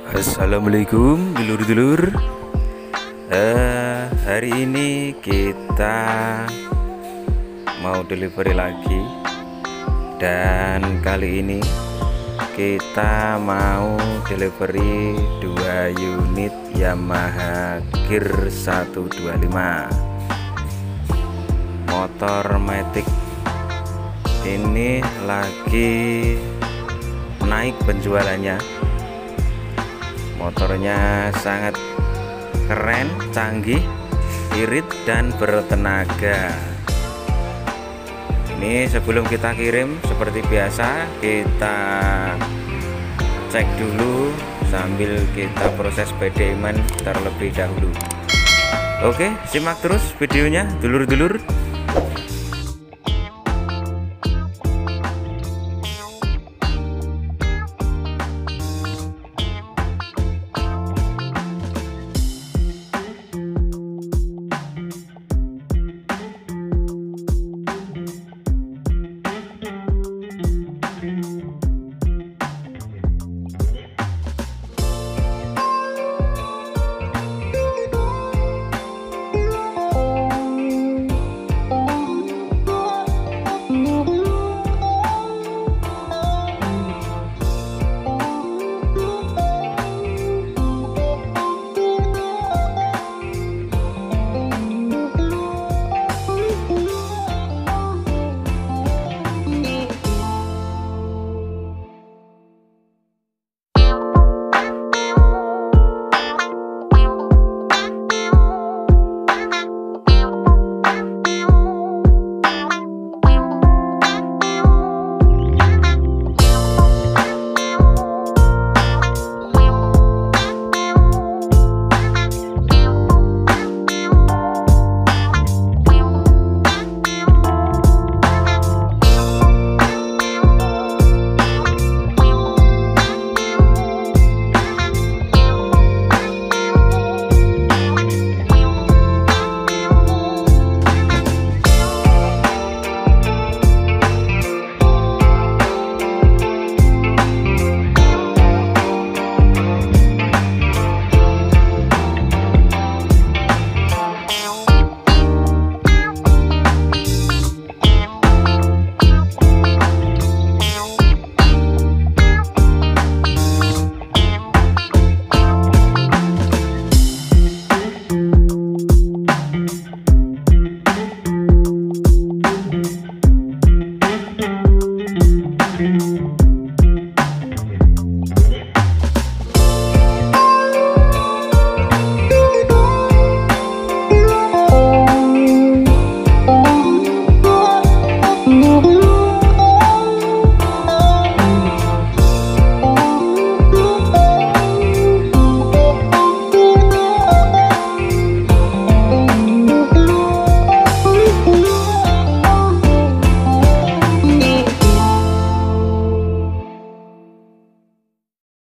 Assalamualaikum dulur-dulur. Hari ini kita mau delivery lagi, dan kali ini kita mau delivery 2 unit Yamaha Gear 125 motor matic. Ini lagi naik penjualannya. Motornya sangat keren, canggih, irit, dan bertenaga. Ini sebelum kita kirim, seperti biasa kita cek dulu sambil kita proses payment terlebih dahulu. Oke, simak terus videonya dulur-dulur.